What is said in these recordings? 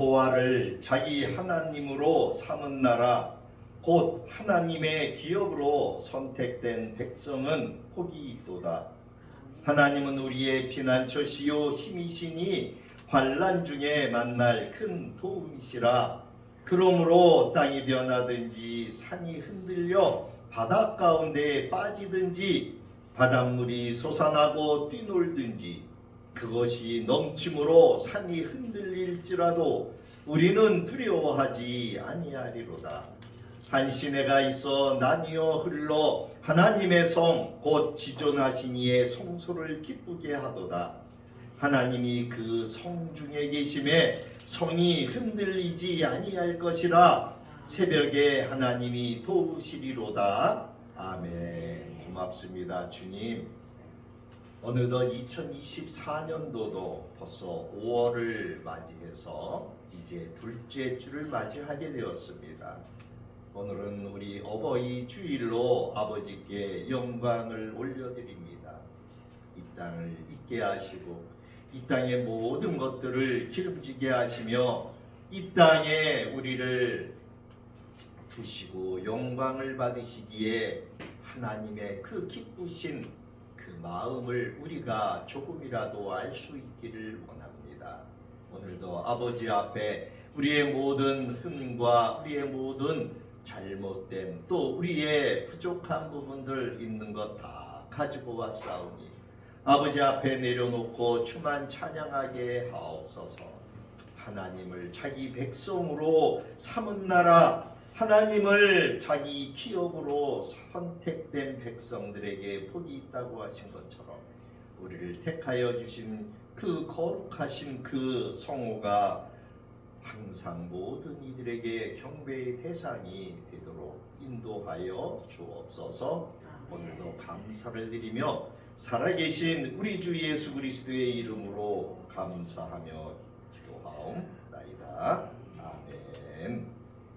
여호와를 자기 하나님으로 삼은 나라 곧 하나님의 기업으로 선택된 백성은 복이 있도다. 하나님은 우리의 피난처시요 힘이시니 환난 중에 만날 큰 도움이시라. 그러므로 땅이 변하든지 산이 흔들려 바닷 가운데에 빠지든지 바닷물이 솟아나고 뛰놀든지 그것이 넘침으로 산이 흔들릴지라도 우리는 두려워하지 아니하리로다. 한 시내가 있어 나뉘어 흘러 하나님의 성 곧 지존하신 이의 성소를 기쁘게 하도다. 하나님이 그 성 중에 계심에 성이 흔들리지 아니할 것이라. 새벽에 하나님이 도우시리로다. 아멘. 고맙습니다 주님. 어느덧 2024년도도 벌써 5월을 맞이해서 이제 둘째 주를 맞이하게 되었습니다. 오늘은 우리 어버이 주일로 아버지께 영광을 올려드립니다. 이 땅을 있게 하시고 이 땅의 모든 것들을 기름지게 하시며 이 땅에 우리를 두시고 영광을 받으시기에 하나님의 그 기쁘신 그 마음을 우리가 조금이라도 알 수 있기를 원합니다. 오늘도 아버지 앞에 우리의 모든 흠과 우리의 모든 잘못됨 또 우리의 부족한 부분들 있는 것 다 가지고 왔사오니 아버지 앞에 내려놓고 주만 찬양하게 하옵소서. 하나님을 자기 백성으로 삼은 나라 하나님을 자기 기업으로 선택된 백성들에게 복이 있다고 하신 것처럼 우리를 택하여 주신 그 거룩하신 그 성호가 항상 모든 이들에게 경배의 대상이 되도록 인도하여 주옵소서. 오늘도 감사를 드리며 살아계신 우리 주 예수 그리스도의 이름으로 감사하며 기도하옵나이다. 아멘.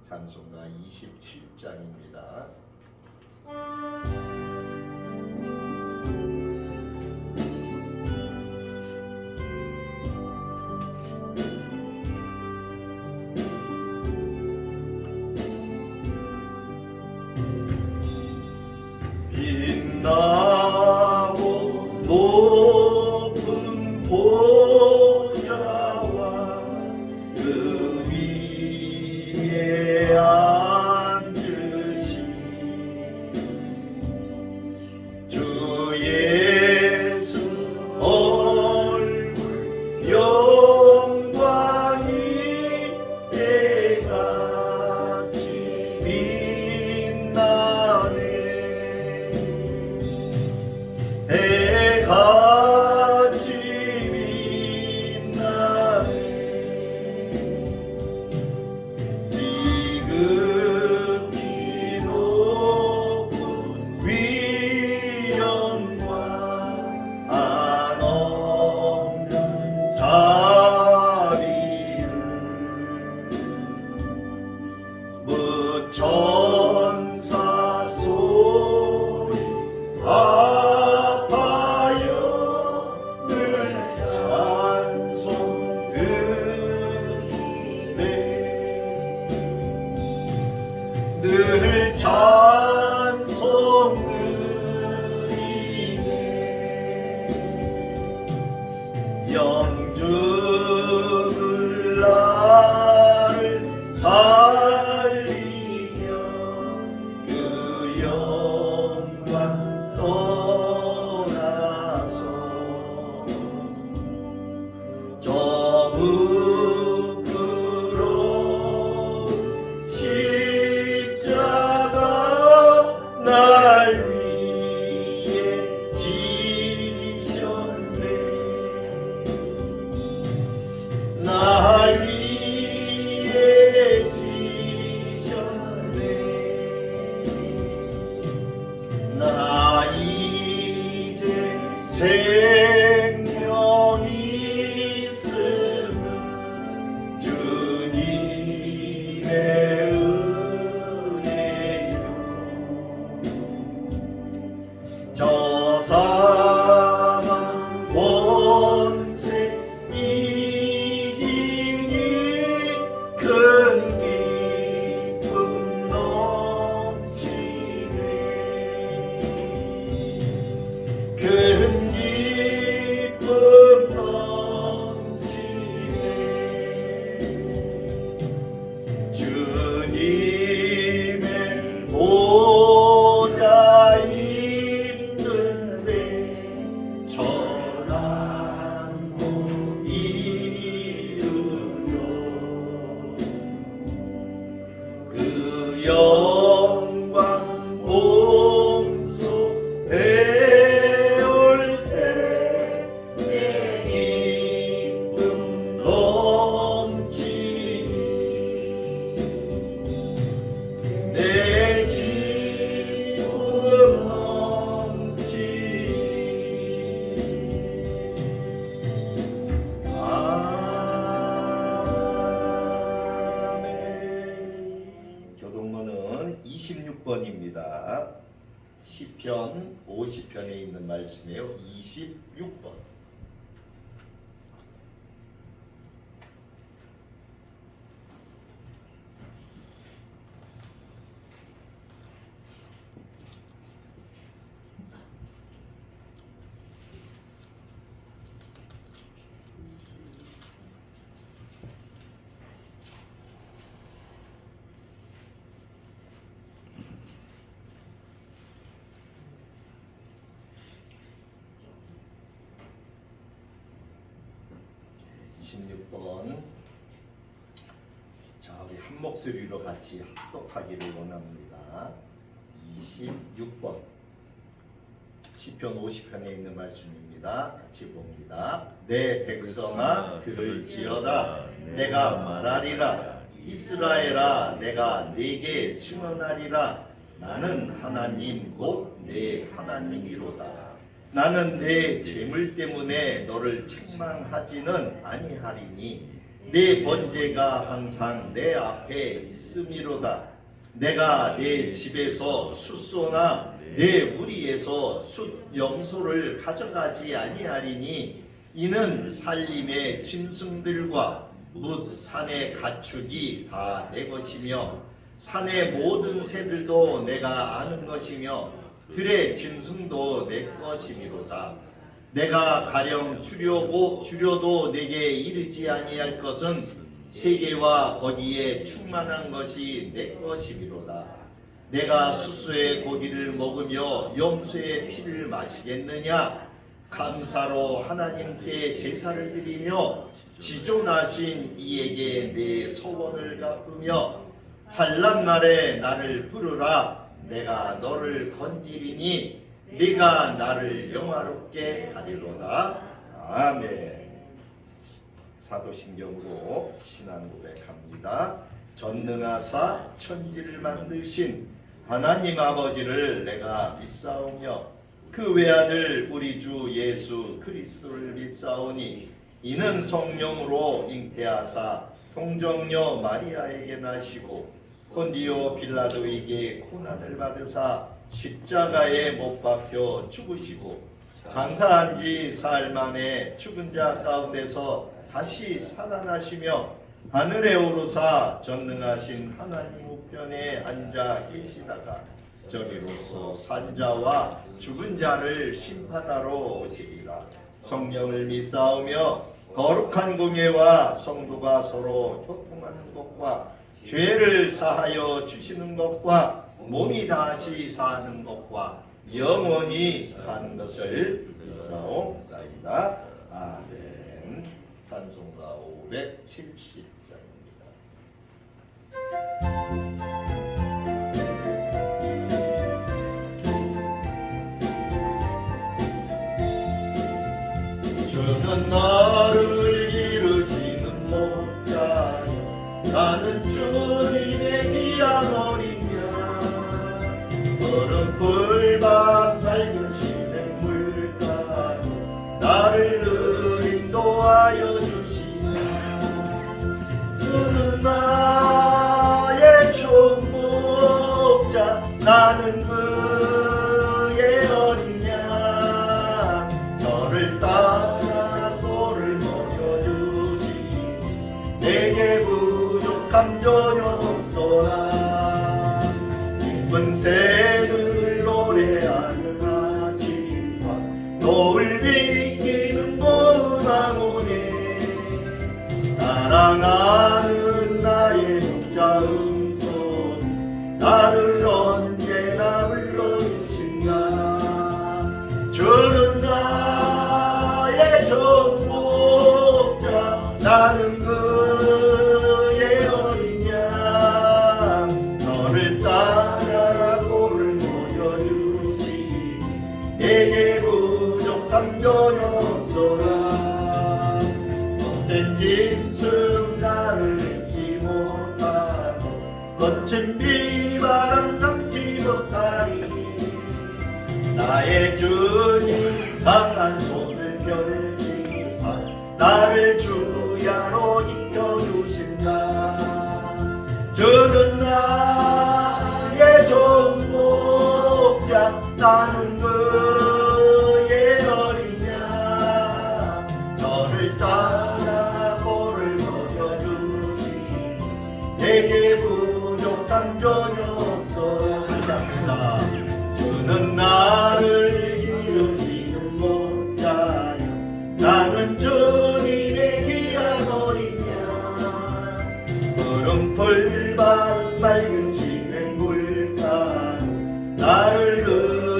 찬송가 27장입니다. 빛나고 높은 보좌와 그 위에 앉으신 주 예수 얼굴 영광이 때같이 빛나네. 해같이 빛나네. 지극히 높은 위엄과 한없는 자비를 무천사 소리 아파요 늘 찬송 드리네. 늘 찬송 드리네. 영주를 나를 살리며 그 영광 떠나서 저 부끄러운 십자가 날 위해 지셨네. 날 위해 지셨네. 나 이제 생명이 있음은 주님의 은혜요. 저 사망 권세 이기니 영광 공수 배울 때 내 기쁨 넘치니 내 기쁨 넘치니 교동문은 26번입니다. 시편 50편에 있는 말씀이에요. 26번. 자, 우리 한 목소리로 같이 합독하기를 원합니다. 26번 시편 50편에 있는 말씀입니다. 같이 봅니다. 내 백성아 들을지어다. 내가 말하리라. 이스라엘아 내가 네게 증언하리라. 나는 하나님 곧 내 하나님이로다. 나는 내 재물 때문에 너를 책망하지는 아니하리니 내 번제가 항상 내 앞에 있음이로다. 내가 내 집에서 숫소나 내 우리에서 숫염소를 가져가지 아니하리니 이는 살림의 짐승들과 뭇 산의 가축이 다 내 것이며 산의 모든 새들도 내가 아는 것이며 들의 짐승도 내 것이미로다. 내가 가령 줄여도 내게 이르지 아니할 것은 세계와 거기에 충만한 것이 내 것이미로다. 내가 숫소의 고기를 먹으며 염소의 피를 마시겠느냐? 감사로 하나님께 제사를 드리며 지존하신 이에게 내 소원을 갚으며 환난 날에 나를 부르라. 내가 너를 건지리니 네가 나를 영화롭게 하리로다. 아멘. 사도신경으로 신앙 고백합니다. 전능하사 천지를 만드신 하나님 아버지를 내가 믿사오며 그 외아들 우리 주 예수 그리스도를 믿사오니 이는 성령으로 잉태하사 동정녀 마리아에게 나시고 본디오 빌라도에게 고난을 받으사 십자가에 못 박혀 죽으시고 장사한 지 사흘 만에 죽은 자 가운데서 다시 살아나시며 하늘에 오르사 전능하신 하나님 우편에 앉아 계시다가 저리로서 산자와 죽은 자를 심판하러 오시리라. 성령을 믿사오며 거룩한 공예와 성도가 서로 교통하는 것과 죄를 사하여 주시는 것과 몸이 다시 사는 것과 영원히 사는 것을 믿사옵나이다. 아멘. 찬송가 570장입니다. 주는 나를 기르시는 목자여 나는 주님의 귀한 어린 양 얼음불만 밝은 시냇 물가로 나를 늘 인도하여 주시네. 주는 나의 총목자 나는 그의 어린 양 저를 따라 돌을 먹여주시니 내게 부족함 전혀 없소라. 기쁜 새들 노래하는 아침과 노을 비키는 고운 황혼에 사랑하는 나의 목자 음성 나를 언제나 불러주신다. 주는 나의 정복자 나는 그의 어린 양 너를 비바람 삼지 못하리. 나의 주님 강한 손을 펼치사 나를 주야로 지켜주신다. 주는 나의 좋은 목자 나는 그의 어린 양. 저를 따라 볼을 먹여주시니 내게 부족한 전혀 없어집니다. 주는 나를 기르시는 목자여 나는 주님의 귀한 어린 양. 구름풀 맑은 시냇 물가로 나를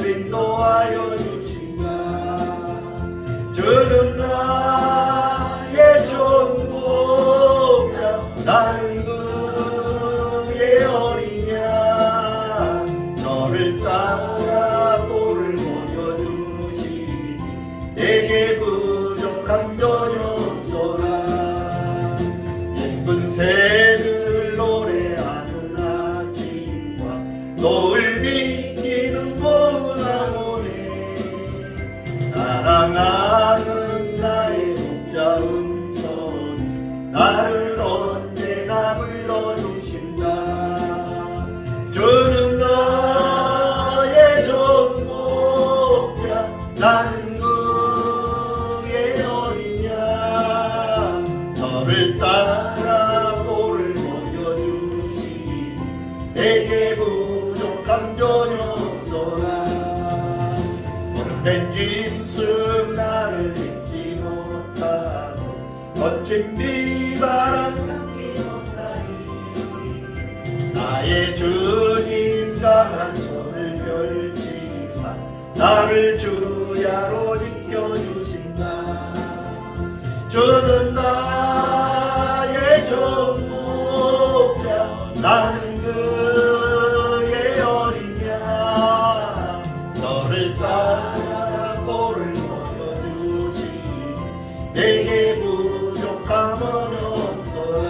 인도하여 주신다. 주는 나의 좋은 목자 나는 그의 어린 양. 너를 따라 볼을 먹여주시니 내게 부족한 전혀 없소라. 예쁜 새들 노래하는 아침과 노을 비치는 봄나무네. 사랑하는 나의 목자 음성 나를 언제나 불러주신다. 주는 나의 좋은 목자 나는 그의 어린 양. 너를 따라 볼을 먹여주시니 내게 부족한 전혀 없소라. 못된 짐승 나를 믿지 못하고 거친 비바람 삼지 못하니. 나의 주님 강한 손을 펼치사 나를 주야로 지켜주신다. 주는 나의 좋은 목자 나는 그의 어린 양. 너를 따라 볼을 먹여주시니 내게 부족함은 없소라.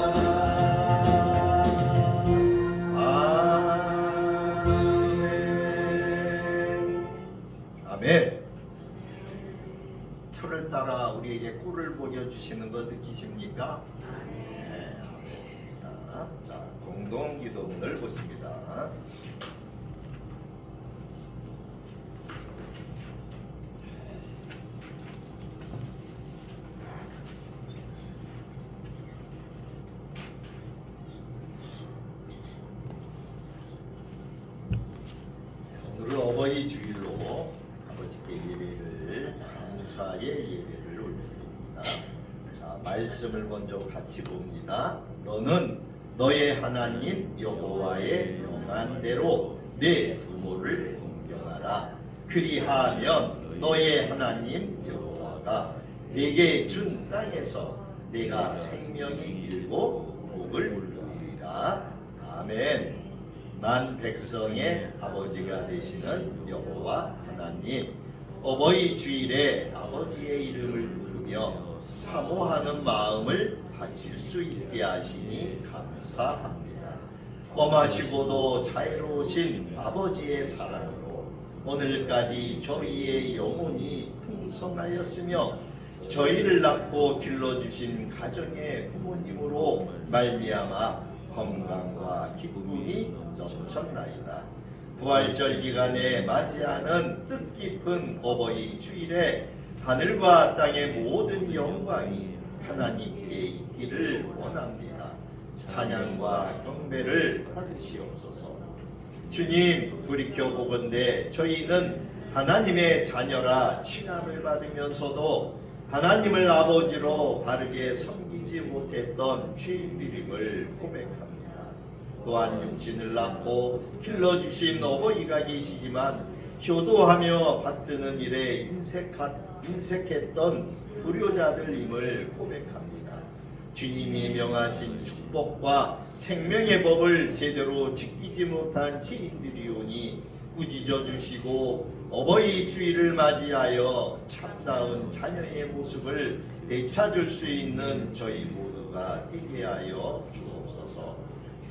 아멘. 철을 따라 우리에게 꿀을 보여주시는 거 느끼십니까? 네. 자, 공동 기도문을 보십니다. 오늘은 어버이 주일로 아버지께 예배를 감사의 예배를 올려드립니다. 자, 말씀을 먼저 같이 봅니다. 너는 너의 하나님 여호와의 명한 대로 내 부모를 공경하라. 그리하면 너의 하나님 여호와가 네게 준 땅에서 네가 생명이 길고 복을 누리리라. 아멘. 만 백성의 아버지가 되시는 여호와 하나님, 어버이 주일에 아버지의 이름을 부르며 사모하는 마음을 가질 수 있게 하시니 감사합니다. 엄하시고도 자애로우신 아버지의 사랑으로 오늘까지 저희의 영혼이 풍성하였으며 저희를 낳고 길러주신 가정의 부모님으로 말미암아 건강과 기쁨이 넘쳤나이다. 부활절 기간에 맞이하는 뜻깊은 어버이 주일에 하늘과 땅의 모든 영광이 하나님께 있기를 원합니다. 찬양과 경배를 받으시옵소서. 주님, 돌이켜보건대 저희는 하나님의 자녀라 칭함을 받으면서도 하나님을 아버지로 바르게 섬기지 못했던 죄인들임을 고백합니다. 또한 육신을 낳고 길러주신 어버이가 계시지만 효도하며 받드는 일에 인색했던 불효자들임을 고백합니다. 주님이 명하신 축복과 생명의 법을 제대로 지키지 못한 죄인들이오니 꾸짖어 주시고 어버이 주일을 맞이하여 참다운 자녀의 모습을 되찾을 수 있는 저희 모두가 되게 하여 주옵소서.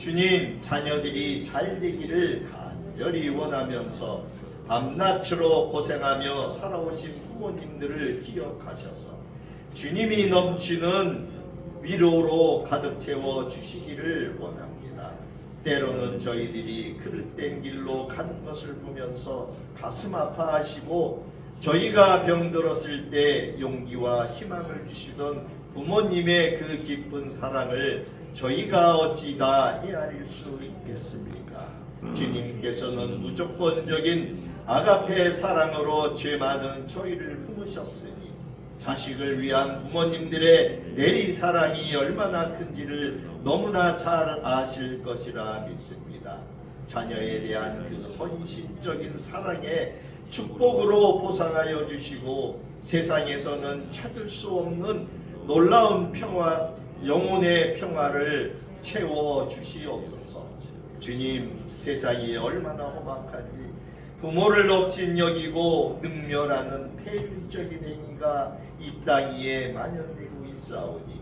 주님, 자녀들이 잘 되기를 간절히 원하면서 밤낮으로 고생하며 살아오신 부모님들을 기억하셔서 주님이 넘치는 위로로 가득 채워 주시기를 원합니다. 때로는 저희들이 그릇된 길로 간 것을 보면서 가슴 아파하시고 저희가 병들었을 때 용기와 희망을 주시던 부모님의 그 깊은 사랑을 저희가 어찌 다 헤아릴 수 있겠습니까? 주님께서는 무조건적인 아가페 사랑으로 죄 많은 저희를 품으셨으니 자식을 위한 부모님들의 내리사랑이 얼마나 큰지를 너무나 잘 아실 것이라 믿습니다. 자녀에 대한 그 헌신적인 사랑에 축복으로 보상하여 주시고 세상에서는 찾을 수 없는 놀라운 평화, 영혼의 평화를 채워 주시옵소서. 주님, 세상이 얼마나 험악한지 부모를 없인 여기고 능멸하는 폐륜적인 행위가 이 땅 위에 만연되고 있사오니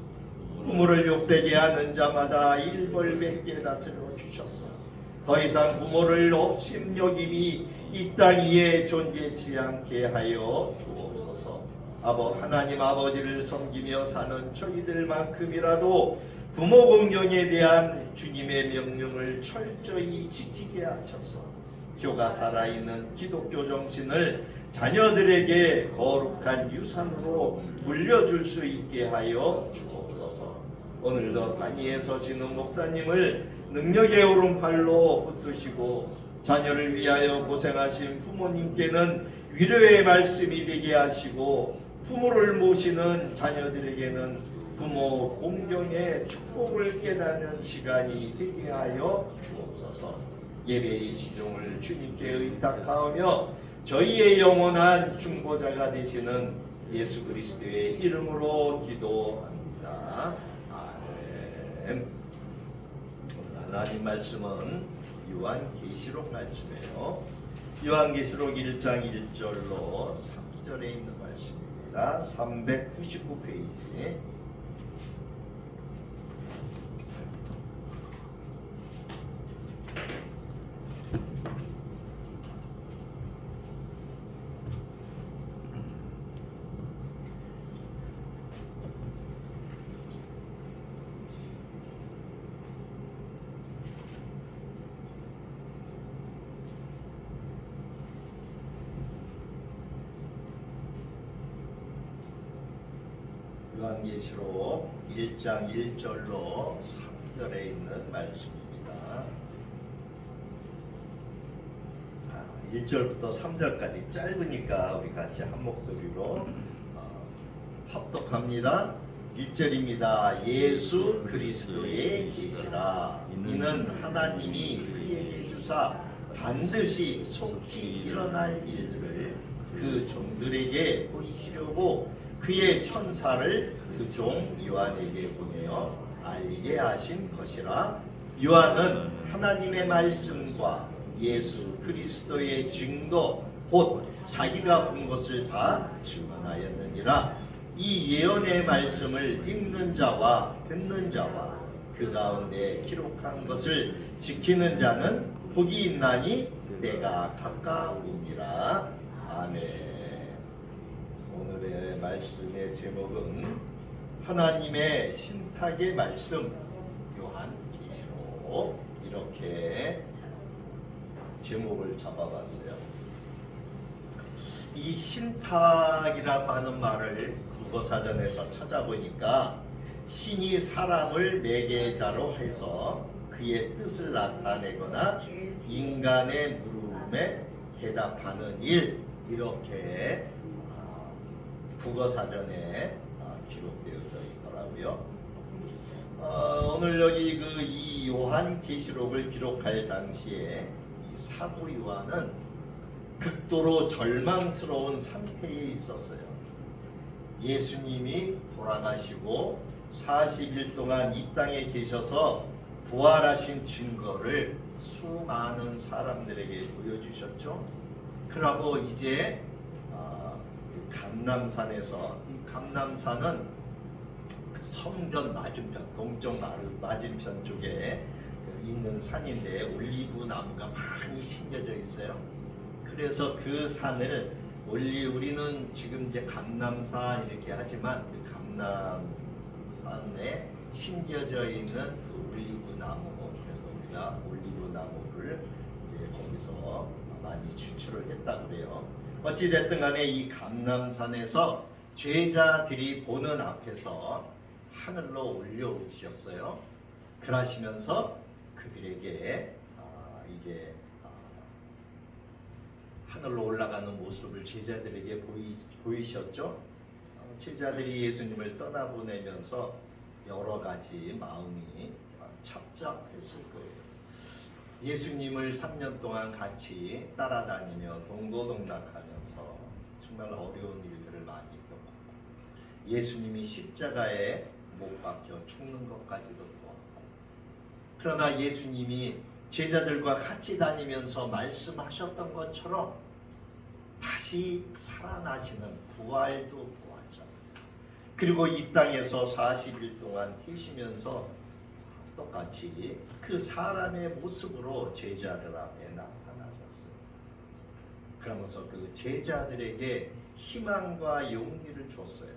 부모를 욕되게 하는 자마다 일벌백계 다스려 주셔서 더 이상 부모를 없인 여김이 이 땅 위에 존재치 않게 하여 주옵소서. 하나님 아버지를 섬기며 사는 저희들만큼이라도 부모 공경에 대한 주님의 명령을 철저히 지키게 하셔서 교가 살아있는 기독교 정신을 자녀들에게 거룩한 유산으로 물려줄 수 있게 하여 주옵소서. 오늘도 단위에 서시는 목사님을 능력의 오른팔로 붙드시고 자녀를 위하여 고생하신 부모님께는 위로의 말씀이 되게 하시고 부모를 모시는 자녀들에게는 부모 공경의 축복을 깨닫는 시간이 되게 하여 주옵소서. 예배의 시종을 주님께 의탁하오며 저희의 영원한 중보자가 되시는 예수 그리스도의 이름으로 기도합니다. 아멘. 하나님 말씀은 요한계시록 말씀이에요. 요한계시록 1장 1절로 3절에 있는 말씀입니다. 399페이지. 요한계시록 1장 1절로 3절에 있는 말씀입니다. 1절부터 3절까지 짧으니까 우리 같이 한 목소리로 합독합니다. 1절입니다. 예수 그리스도의 계시라. 이는 하나님이 그에게 주사 반드시 속히 일어날 일들을 그 종들에게 보이시려고 그의 천사를 그 종 요한에게 보내어 알게 하신 것이라. 요한은 하나님의 말씀과 예수 그리스도의 증거 곧 자기가 본 것을 다 증언하였느니라. 이 예언의 말씀을 읽는 자와 듣는 자와 그 가운데 기록한 것을 지키는 자는 복이 있나니 내가 가까우니라. 아멘. 오늘의 말씀의 제목은 하나님의 신탁의 말씀 요한계시록, 이렇게 제목을 잡아봤어요. 이 신탁이라고 하는 말을 국어사전에서 찾아보니까 신이 사람을 매개자로 해서 그의 뜻을 나타내거나 인간의 물음에 대답하는 일, 이렇게 국어사전에 기록되어져 있더라고요. 오늘 여기 이 요한계시록을 기록할 당시에 이 사도 요한은 극도로 절망스러운 상태에 있었어요. 예수님이 돌아가시고 40일 동안 이 땅에 계셔서 부활하신 증거를 수많은 사람들에게 보여주셨죠. 그러고 이제 감람산에서, 이 감람산은 성전 맞은편, 동쪽 맞은편 쪽에 있는 산인데 올리브 나무가 많이 심겨져 있어요. 그래서 그 산을 우리는 지금 이제 감남산 이렇게 하지만 그 감남산에 심겨져 있는 그 올리브 나무, 그래서 우리가 올리브 나무를 이제 거기서 많이 추출을 했다고 그래요. 어찌 됐든 간에 이 감남산에서 제자들이 보는 앞에서 하늘로 올려오셨어요. 그러시면서 그들에게 이제 하늘로 올라가는 모습을 제자들에게 보이셨죠. 제자들이 예수님을 떠나보내면서 여러 가지 마음이 착잡했을 거예요. 예수님을 3년 동안 같이 따라다니며 동고동락하면서 정말 어려운 일들을 많이 겪었고, 예수님이 십자가에 못 박혀 죽는 것까지도 보았고, 그러나 예수님이 제자들과 같이 다니면서 말씀하셨던 것처럼 다시 살아나시는 부활도 보았잖아요. 그리고 이 땅에서 40일 동안 계시면서 똑같이 그 사람의 모습으로 제자들 앞에 나타나셨어요. 그러면서 그 제자들에게 희망과 용기를 줬어요.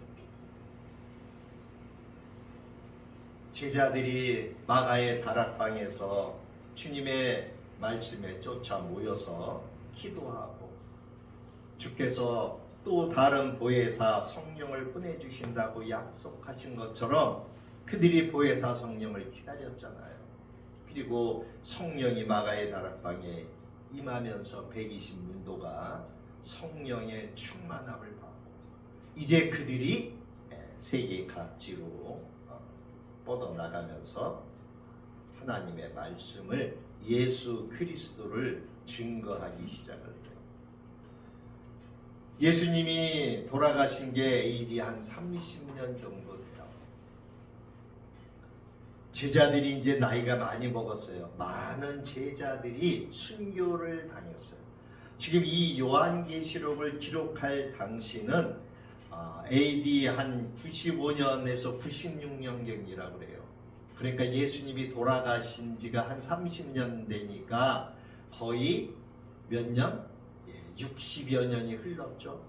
제자들이 마가의 다락방에서 주님의 말씀에 쫓아 모여서 기도하고, 주께서 또 다른 보혜사 성령을 보내주신다고 약속하신 것처럼 그들이 보혜사 성령을 기다렸잖아요. 그리고 성령이 마가의 다락방에 임하면서 120문도가 성령의 충만함을 받고, 이제 그들이 세계 각지로 뻗어나가면서 하나님의 말씀을, 예수 그리스도를 증거하기 시작을 해요. 예수님이 돌아가신 게 일이 한 30년 정도 돼요. 제자들이 이제 나이가 많이 먹었어요. 많은 제자들이 순교를 당했어요. 지금 이 요한계시록을 기록할 당시는 AD 한 95년에서 96년경이라고 그래요. 그러니까 예수님이 돌아가신 지가 한 30년 되니까 거의 몇 년? 60여 년이 흘렀죠.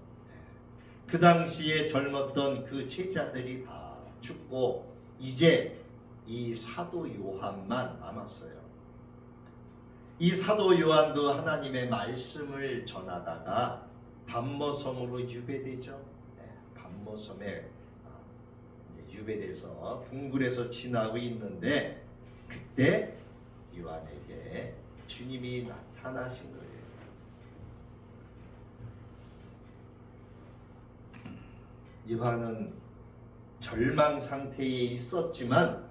그 당시에 젊었던 그 제자들이 다 죽고 이제 이 사도 요한만 남았어요. 이 사도 요한도 하나님의 말씀을 전하다가 밤모섬으로 유배되죠. 밤모섬에 유배돼서 궁굴에서 지나고 있는데, 그때 요한에게 주님이 나타나신 거예요. 요한은 절망 상태에 있었지만,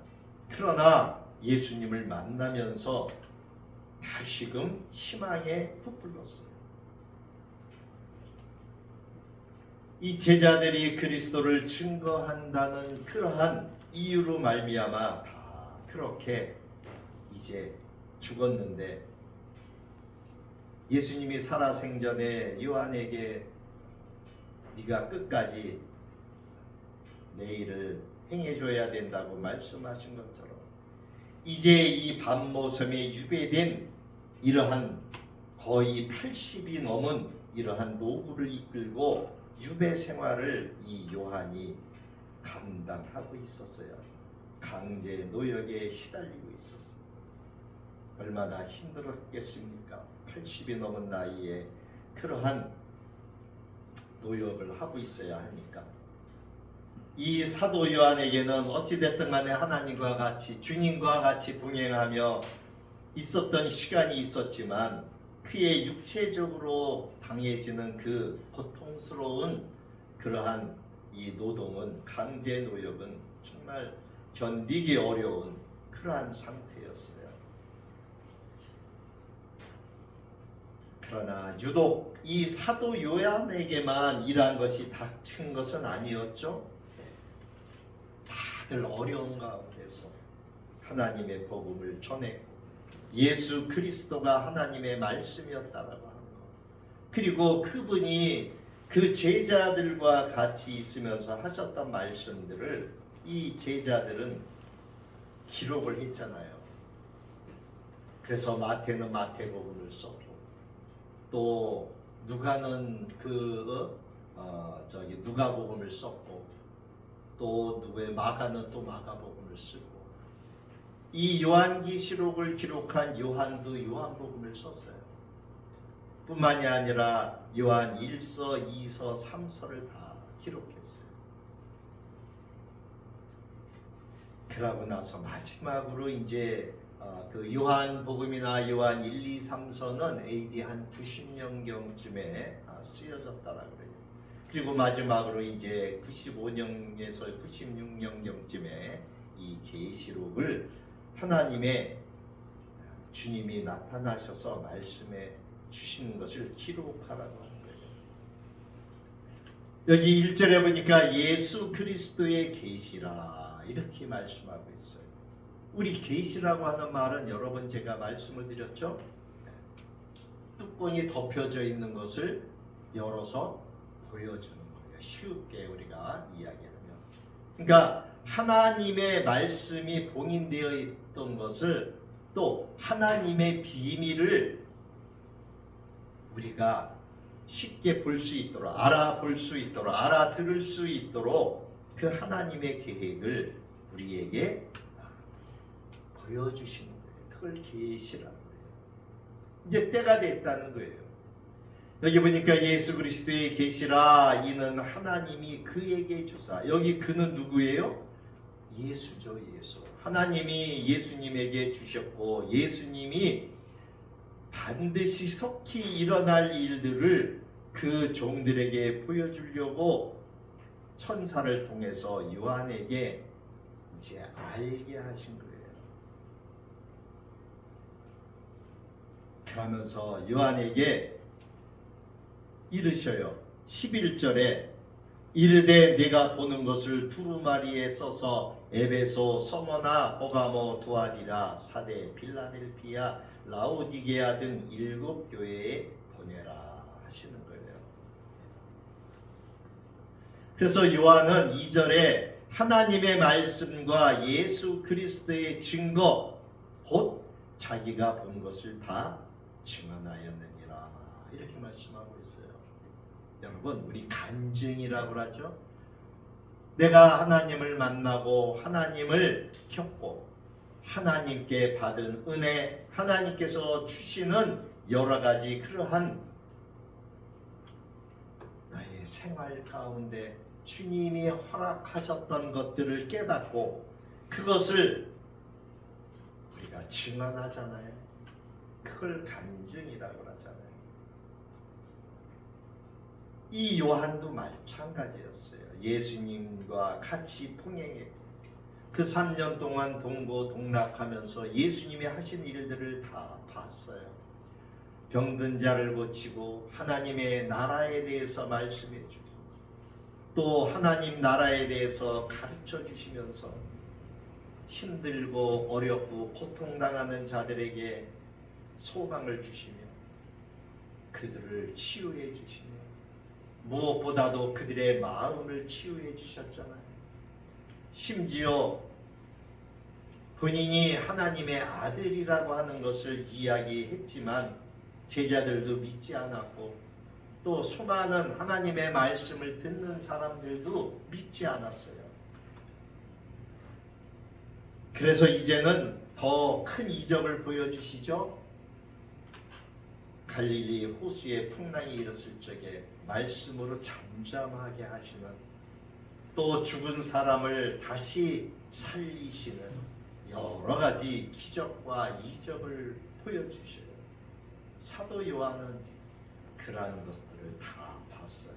그러나 예수님을 만나면서 다시금 희망에 부풀었어요. 이 제자들이 그리스도를 증거한다는 그러한 이유로 말미암아 다 그렇게 이제 죽었는데, 예수님이 살아생전에 요한에게 네가 끝까지 내 일을 행해줘야 된다고 말씀하신 것처럼, 이제 이 밤모섬에 유배된 이러한 거의 80이 넘은 이러한 노구를 이끌고 유배 생활을 이 요한이 감당하고 있었어요. 강제 노역에 시달리고 있었어요. 얼마나 힘들었겠습니까? 80이 넘은 나이에 그러한 노역을 하고 있어야 하니까. 이 사도 요한에게는 어찌됐든 간에 하나님과 같이, 주님과 같이 동행하며 있었던 시간이 있었지만, 그의 육체적으로 당해지는 그 고통스러운 그러한 이 노동은, 강제 노역은 정말 견디기 어려운 그러한 상태였어요. 그러나 유독 이 사도 요한에게만 이러한 것이 닥친 것은 아니었죠. 다들 어려운 가운데서 하나님의 복음을 전했고, 예수 그리스도가 하나님의 말씀이었다라고 하는 것, 그리고 그분이 그 제자들과 같이 있으면서 하셨던 말씀들을 이 제자들은 기록을 했잖아요. 그래서 마태는 마태복음을 썼고 또 누가는 누가복음을 썼고 또 누구의 마가는 또 마가복음을 쓰고 이 요한계시록을 기록한 요한도 요한복음을 썼어요. 뿐만이 아니라 요한 1서, 2서, 3서를 다 기록했어요. 그러고 나서 마지막으로 이제 그 요한복음이나 요한 1, 2, 3서는 AD 한 90년경쯤에 쓰여졌다라고 그래요. 그리고 마지막으로 이제 95년에서 96년경쯤에 이 계시록을 하나님의 주님이 나타나셔서 말씀해 주시는 것을 기록하라고 하는 거예요. 여기 1절에 보니까 예수 그리스도의 계시라 이렇게 말씀하고 있어요. 우리 계시라고 하는 말은 여러 번 제가 말씀을 드렸죠. 뚜껑이 덮여져 있는 것을 열어서 보여주는 거예요. 쉽게 우리가 이야기하면. 그러니까 하나님의 말씀이 봉인되어 있던 것을 또 하나님의 비밀을 우리가 쉽게 볼 수 있도록 알아볼 수 있도록 알아들을 수 있도록 그 하나님의 계획을 우리에게 보여주시는 거예요. 그걸 계시라는 거예요. 이제 때가 됐다는 거예요. 여기 보니까 예수 그리스도의 계시라 이는 하나님이 그에게 주사. 여기 그는 누구예요? 예수죠. 예수. 하나님이 예수님에게 주셨고 예수님이 반드시 속히 일어날 일들을 그 종들에게 보여주려고 천사를 통해서 요한에게 이제 알게 하신 거예요. 그러면서 요한에게 이르셔요. 11절에 이르되 내가 보는 것을 두루마리에 써서 에베소, 서머나, 버가모, 두아디라, 사대, 빌라델피아, 라오디게아 등 7 교회에 보내라 하시는 거예요. 그래서 요한은 2절에 하나님의 말씀과 예수 그리스도의 증거 곧 자기가 본 것을 다 증언하였느니라 이렇게 말씀하고 있어요. 여러분 우리 간증이라고 하죠. 내가 하나님을 만나고 하나님을 겪고 하나님께 받은 은혜, 하나님께서 주시는 여러 가지 그러한 나의 생활 가운데 주님이 허락하셨던 것들을 깨닫고 그것을 우리가 증언하잖아요. 그걸 간증이라고 하잖아요. 이 요한도 마찬가지였어요. 예수님과 같이 통행했고 그 3년 동안 동고동락하면서 예수님이 하신 일들을 다 봤어요. 병든 자를 고치고 하나님의 나라에 대해서 말씀해 주고 또 하나님 나라에 대해서 가르쳐 주시면서 힘들고 어렵고 고통당하는 자들에게 소망을 주시며 그들을 치유해 주시며 무엇보다도 그들의 마음을 치유해 주셨잖아요. 심지어 본인이 하나님의 아들이라고 하는 것을 이야기했지만 제자들도 믿지 않았고 또 수많은 하나님의 말씀을 듣는 사람들도 믿지 않았어요. 그래서 이제는 더 큰 이적을 보여주시죠. 갈릴리 호수에 풍랑이 일었을 적에 말씀으로 잠잠하게 하시는 또 죽은 사람을 다시 살리시는 여러 가지 기적과 이적을 보여주셔요. 사도 요한은 그러한 것들을 다 봤어요.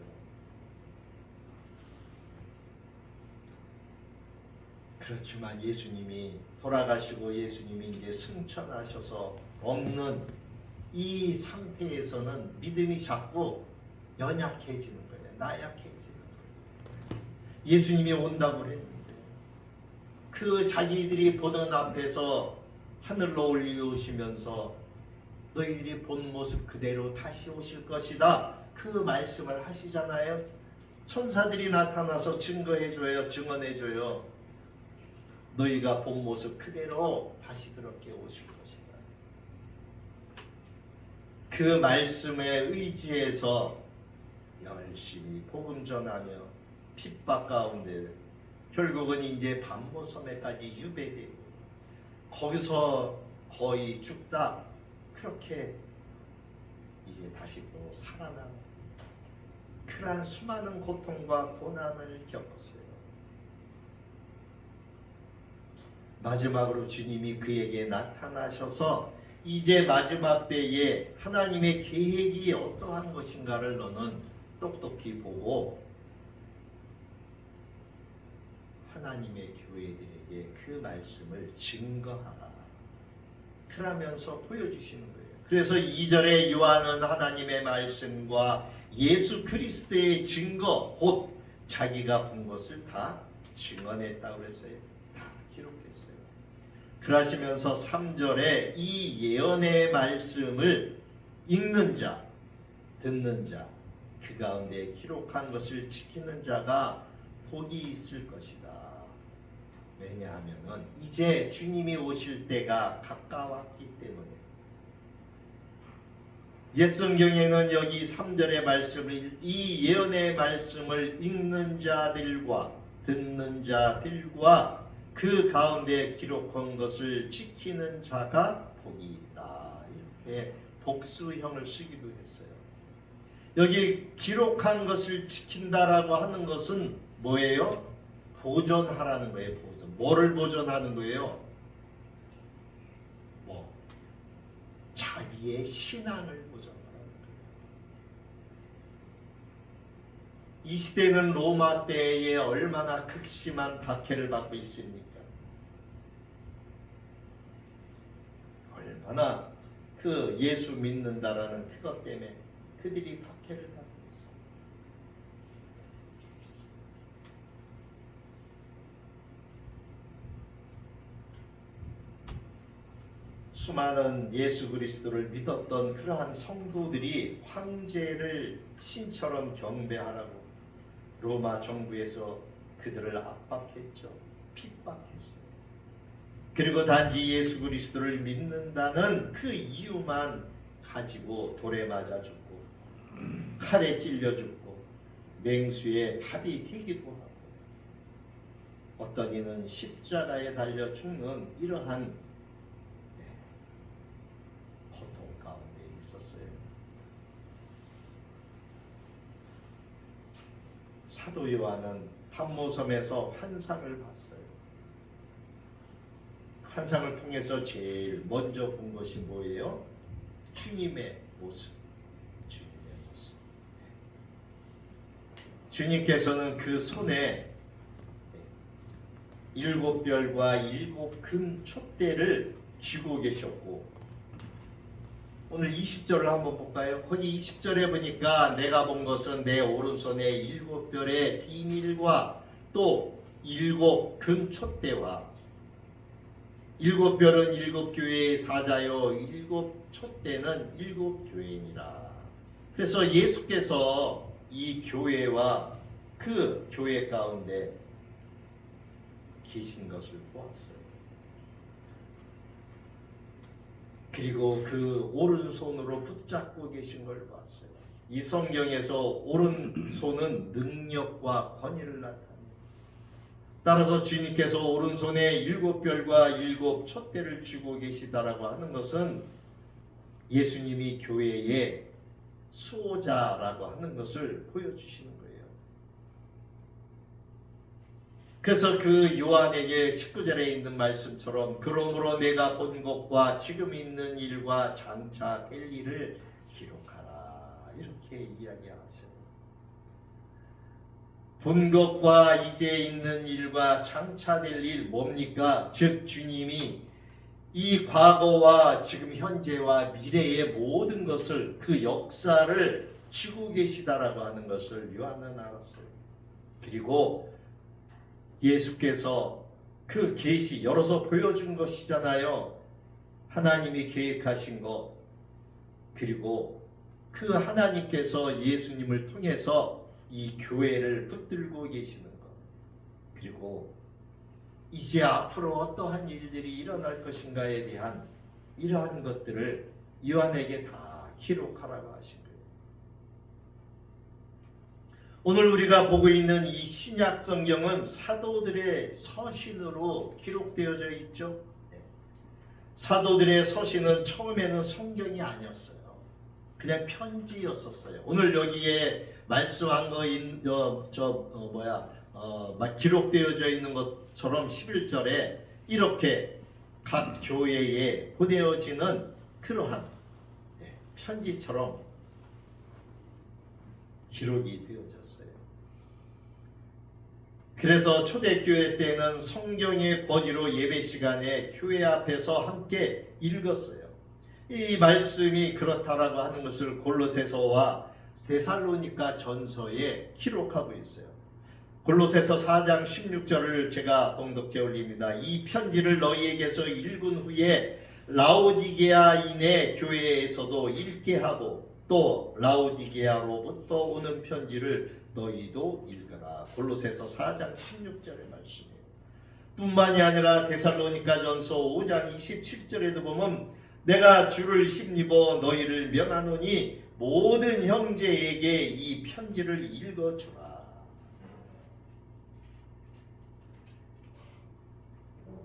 그렇지만 예수님이 돌아가시고 예수님이 이제 승천하셔서 없는 이 상태에서는 믿음이 자꾸 연약해지는 거예요. 나약해지는 거예요. 예수님이 온다고 그랬는데 그 자기들이 보던 앞에서 하늘로 올리우시면서 너희들이 본 모습 그대로 다시 오실 것이다. 그 말씀을 하시잖아요. 천사들이 나타나서 증거해줘요. 그 말씀에 의지해서 열심히 복음 전하며 핍박 가운데 결국은 이제 반모섬에까지 유배되고 거기서 거의 죽다 그렇게 이제 다시 또 살아나는 그러한 수많은 고통과 고난을 겪었어요. 마지막으로 주님이 그에게 나타나셔서 이제 마지막 때에 하나님의 계획이 어떠한 것인가를 너는 똑똑히 보고 하나님의 교회들에게 그 말씀을 증거하라. 그러면서 보여주시는 거예요. 그래서 2절에 요한은 하나님의 말씀과 예수 그리스도의 증거 곧 자기가 본 것을 다 증언했다고 그랬어요. 다 기록했어요. 그러시면서 3절에 이 예언의 말씀을 읽는 자, 듣는 자, 그 가운데 기록한 것을 지키는 자가 복이 있을 것이다. 왜냐하면 이제 주님이 오실 때가 가까웠기 때문에. 옛성경에는 여기 3절의 말씀을 이 예언의 말씀을 읽는 자들과 듣는 자들과 그 가운데 기록한 것을 지키는 자가 복이 있다. 이렇게 복수형을 쓰기도 했어요. 여기 기록한 것을 지킨다라고 하는 것은 뭐예요? 보존하라는 거예요. 보존. 뭐를 보존하는 거예요? 자기의 신앙을 보존하라는 거예요. 이 시대는 로마 때에 얼마나 극심한 박해를 받고 있습니까? 얼마나 그 예수 믿는다라는 그것 때문에 그들이 박해를 받고 있어요. 수많은 예수 그리스도를 믿었던 그러한 성도들이 황제를 신처럼 경배하라고 로마 정부에서 그들을 압박했죠. 핍박했어요. 그리고 단지 예수 그리스도를 믿는다는 그 이유만 가지고 돌에 맞아 죽고 칼에 찔려 죽고 맹수에 밥이 되기도 하고 어떤 이는 십자가에 달려 죽는 이러한 고통 가운데 있었어요. 사도 요한은 pat모섬에서 환상을 봤어요. 환상을 통해서 제일 먼저 본 것이 뭐예요? 주님의 모습. 주님의 모습. 주님께서는 그 손에 7별과 7금 촛대를 쥐고 계셨고 오늘 20절을 한번 볼까요? 거기 20절에 보니까 내가 본 것은 내 오른손에 7별의 비밀과 또 7금 촛대와 7별은 7교회의 사자요 7촛대는 7교회니라. 그래서 예수께서 이 교회와 그 교회 가운데 계신 것을 보았어요. 그리고 그 오른손으로 붙잡고 계신 걸 봤어요. 이 성경에서 오른손은 능력과 권위를 나타냅니다. 따라서 주님께서 오른손에 7별과 7촛대를 쥐고 계시다라고 하는 것은 예수님이 교회의 수호자라고 하는 것을 보여주시는 거예요. 그래서 그 요한에게 19절에 있는 말씀처럼 그러므로 내가 본 것과 지금 있는 일과 장차 될 일을 기록하라 이렇게 이야기하세요. 본 것과 이제 있는 일과 장차 될 일 뭡니까? 즉 주님이 이 과거와 지금 현재와 미래의 모든 것을 그 역사를 쥐고 계시다라고 하는 것을 요한은 알았어요. 그리고 예수께서 그 계시 열어서 보여준 것이잖아요. 하나님이 계획하신 것 그리고 그 하나님께서 예수님을 통해서 이 교회를 붙들고 계시는 것 그리고 이제 앞으로 어떠한 일들이 일어날 것인가에 대한 이러한 것들을 요한에게 다 기록하라고 하신 거예요. 오늘 우리가 보고 있는 이 신약 성경은 사도들의 서신으로 기록되어져 있죠. 사도들의 서신은 처음에는 성경이 아니었어요. 그냥 편지였었어요. 오늘 여기에 말씀한 거인 기록되어져 있는 것처럼 11절에 이렇게 각 교회에 보내어지는 그러한 편지처럼 기록이 되어졌어요. 그래서 초대교회 때는 성경의 권위로 예배 시간에 교회 앞에서 함께 읽었어요. 이 말씀이 그렇다라고 하는 것을 골로새서와 데살로니가 전서에 기록하고 있어요. 골로새서 4장 16절을 제가 봉독해 올립니다. 이 편지를 너희에게서 읽은 후에 라오디게아인의 교회에서도 읽게 하고 또 라오디게아로부터 오는 편지를 너희도 읽어라. 골로새서 4장 16절의 말씀이에요. 뿐만이 아니라 데살로니가 전서 5장 27절에도 보면 내가 주를 힘입어 너희를 명하노니 모든 형제에게 이 편지를 읽어주라.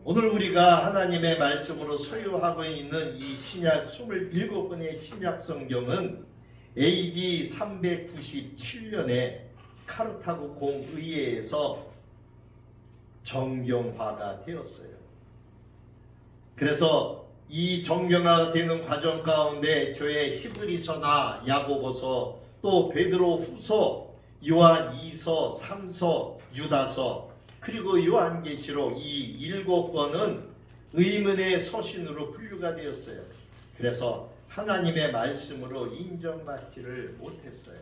오늘 우리가 하나님의 말씀으로 소유하고 있는 이 신약 27권의 신약 성경은 AD 397년에 카르타고 공의회에서 정경화가 되었어요. 그래서 이 정경화가 되는 과정 가운데 저의 히브리서나 야고보서 또 베드로후서, 요한 2서, 3서, 유다서 그리고 요한계시록 이 7권은 의문의 서신으로 분류가 되었어요. 그래서 하나님의 말씀으로 인정받지를 못했어요.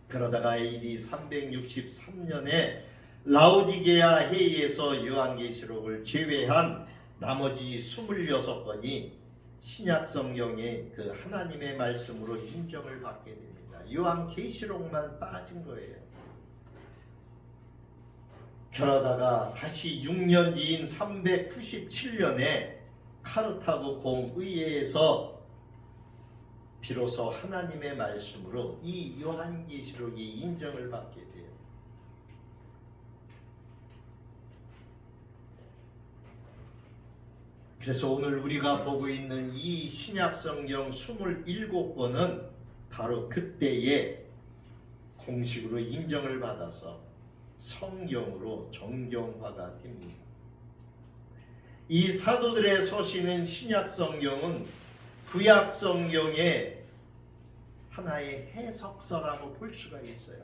그러다가 AD 363년에 라오디게아 회의에서 요한계시록을 제외한 나머지 26권이 신약성경의 그 하나님의 말씀으로 인정을 받게 됩니다. 요한계시록만 빠진 거예요. 그러다가 다시 6년 뒤인 397년에 카르타고 공의회에서 비로소 하나님의 말씀으로 이 요한계시록이 인정을 받게 돼요. 그래서 오늘 우리가 보고 있는 이 신약성경 27권은 바로 그때에 공식으로 인정을 받아서 성경으로 정경화가 됩니다. 이 사도들의 서신은 신약성경은 구약성경의 하나의 해석서라고 볼 수가 있어요.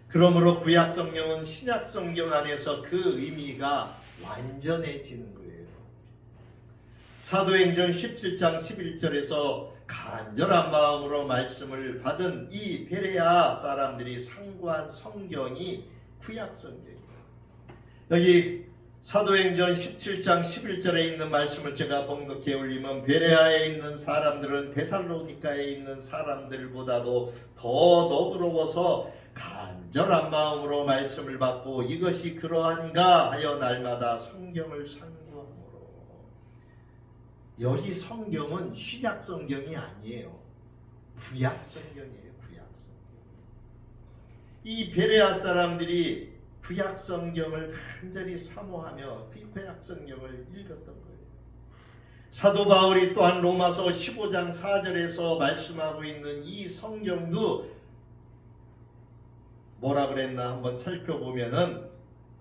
그러므로 구약성경은 신약성경 안에서 그 의미가 완전해지는 거예요. 사도행전 17장 11절에서 간절한 마음으로 말씀을 받은 이 베레아 사람들이 상고한 성경이 구약성경이에요. 여기 사도행전 17장 11절에 있는 말씀을 제가 봉독해 올리면 베레아에 있는 사람들은 데살로니가에 있는 사람들보다도 더 너그러워서 간절한 마음으로 말씀을 받고 이것이 그러한가 하여 날마다 성경을 상고함으로. 여기 성경은 신약 성경이 아니에요. 구약 성경이에요. 구약 성경. 이 베레아 사람들이 구약 성경을 간절히 사모하며 구약 성경을 읽었던 거예요. 사도 바울이 또한 로마서 15장 4절에서 말씀하고 있는 이 성경도 뭐라 그랬나 한번 살펴보면은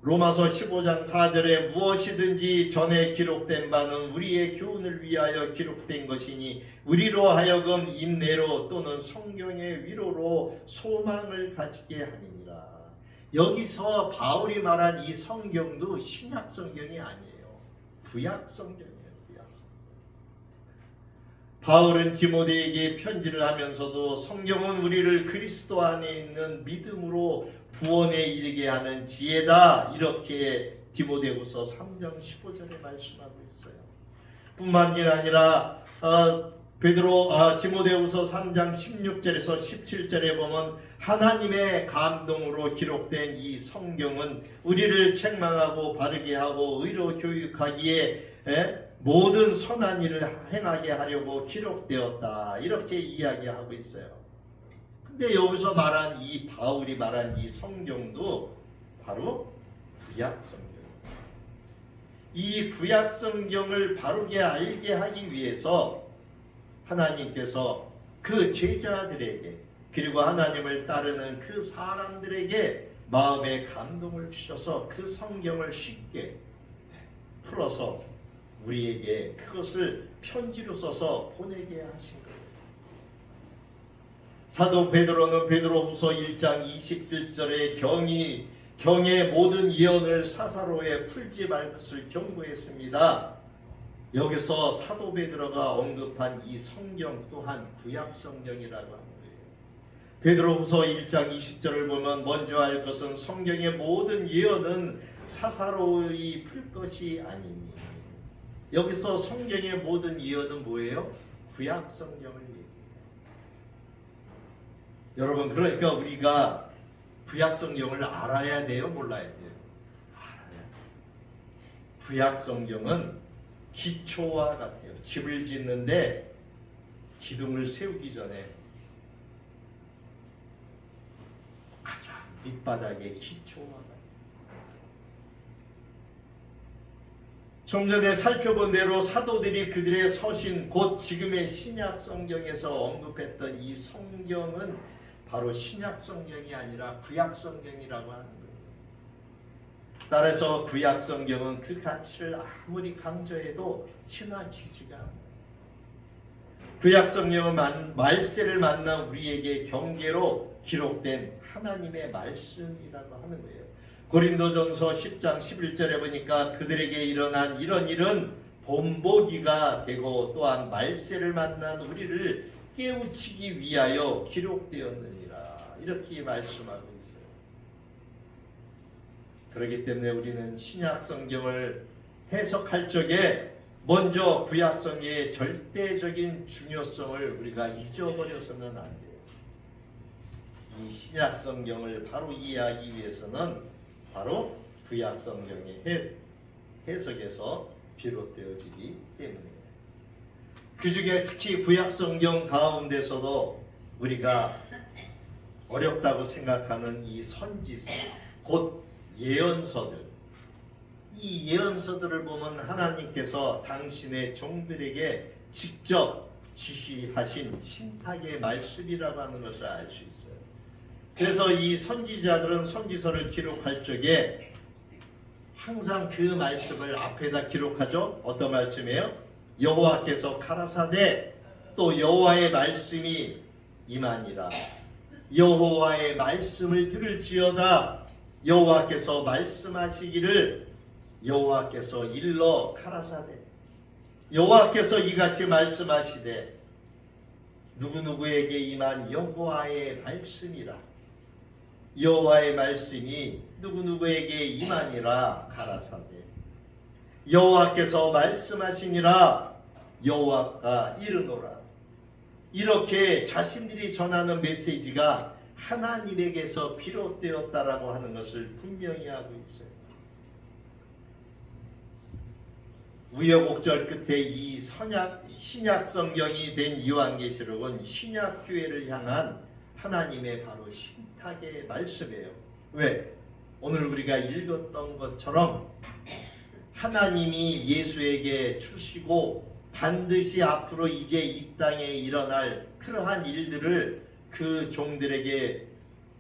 로마서 15장 4절에 무엇이든지 전에 기록된 바는 우리의 교훈을 위하여 기록된 것이니 우리로 하여금 인내로 또는 성경의 위로로 소망을 가지게 하느니라. 여기서 바울이 말한 이 성경도 신약 성경이 아니에요. 구약 성경이에요. 구약 성경. 바울은 디모데에게 편지를 하면서도 성경은 우리를 그리스도 안에 있는 믿음으로 구원에 이르게 하는 지혜다, 이렇게 디모데후서 3장 15절에 말씀하고 있어요. 뿐만이 아니라 디모데후서 3장 16절에서 17절에 보면 하나님의 감동으로 기록된 이 성경은 우리를 책망하고 바르게 하고 의로 교육하기에 모든 선한 일을 행하게 하려고 기록되었다. 이렇게 이야기하고 있어요. 근데 여기서 말한 이 바울이 말한 이 성경도 바로 구약 성경. 이 구약 성경을 바르게 알게 하기 위해서 하나님께서 그 제자들에게 그리고 하나님을 따르는 그 사람들에게 마음의 감동을 주셔서 그 성경을 쉽게 풀어서 우리에게 그것을 편지로 써서 보내게 하신 거예요. 사도 베드로는 베드로후서 1장 27절에 경의 모든 예언을 사사로에 풀지 말 것을 경고했습니다. 여기서 사도 베드로가 언급한 이 성경 또한 구약 성경이라고 하는 거예요. 베드로후서 1장 20절을 보면 먼저 알 것은 성경의 모든 예언은 사사로이 풀 것이 아니니. 여기서 성경의 모든 예언은 뭐예요? 구약 성경을 얘기해요. 여러분, 그러니까 우리가 구약 성경을 알아야 돼요? 몰라야 돼요? 알아야 돼요. 구약 성경은 기초와 같아요. 집을 짓는데 기둥을 세우기 전에 가장 밑바닥에 기초와 같아요. 좀 전에 살펴본 대로 사도들이 그들의 서신 곧 지금의 신약 성경에서 언급했던 이 성경은 바로 신약 성경이 아니라 구약 성경이라고 하는 거예요. 따라서 구약 성경은 그 가치를 아무리 강조해도 지나치지가 않아요. 구약 성경은 말세를 만난 우리에게 경계로 기록된 하나님의 말씀이라고 하는 거예요. 고린도전서 10장 11절에 보니까 그들에게 일어난 이런 일은 본보기가 되고 또한 말세를 만난 우리를 깨우치기 위하여 기록되었느니라. 이렇게 말씀하고 있어요. 그렇기 때문에 우리는 신약 성경을 해석할 적에 먼저 구약 성경의 절대적인 중요성을 우리가 잊어버려서는 안 돼요. 이 신약 성경을 바로 이해하기 위해서는 바로 구약 성경의 해석에서 비롯되어지기 때문이에요. 그 중에 특히 구약 성경 가운데서도 우리가 어렵다고 생각하는 이 선지서, 곧 예언서들, 이 예언서들을 보면 하나님께서 당신의 종들에게 직접 지시하신 신탁의 말씀이라고 하는 것을 알 수 있어요. 그래서 이 선지자들은 선지서를 기록할 적에 항상 그 말씀을 앞에다 기록하죠. 어떤 말씀이에요? 여호와께서 가라사대 또 여호와의 말씀이 임하니라. 여호와의 말씀을 들을지어다. 여호와께서 말씀하시기를 여호와께서 일러 가라사대. 여호와께서 이같이 말씀하시되 누구누구에게 임한 여호와의 말씀이라. 여호와의 말씀이 누구누구에게 임하니라 가라사대. 여호와께서 말씀하시니라 여호와가 이르노라. 이렇게 자신들이 전하는 메시지가 하나님에게서 비롯되었다라고 하는 것을 분명히 하고 있어요. 우여곡절 끝에 이 신약 성경이 된 요한계시록은 신약 교회를 향한 하나님의 바로 신탁의 말씀이에요. 왜? 오늘 우리가 읽었던 것처럼 하나님이 예수에게 주시고 반드시 앞으로 이제 이 땅에 일어날 그러한 일들을 그 종들에게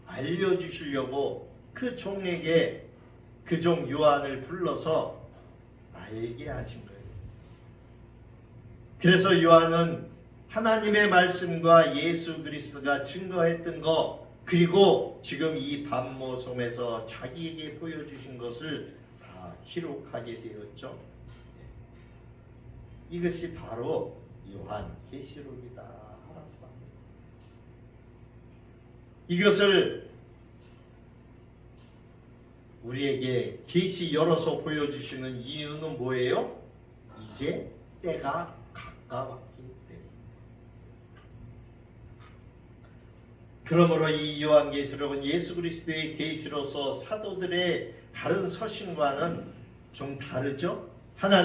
알려주시려고 그 종에게 그 종 요한을 불러서 알게 하신 거예요. 그래서 요한은 하나님의 말씀과 예수 그리스도가 증거했던 것, 그리고 지금 이 반모섬에서 자기에게 보여주신 것을 다 기록하게 되었죠. 이것이 바로 요한계시록이다. 이것을 우리에게 계시 열어서 보여주시는 이유는 뭐예요? 이제 때가 가까웠기 때문에. 그러므로 이 요한계시록은 예수 그리스도의 계시로서 사도들의 다른 서신과는 좀 다르죠? 하나님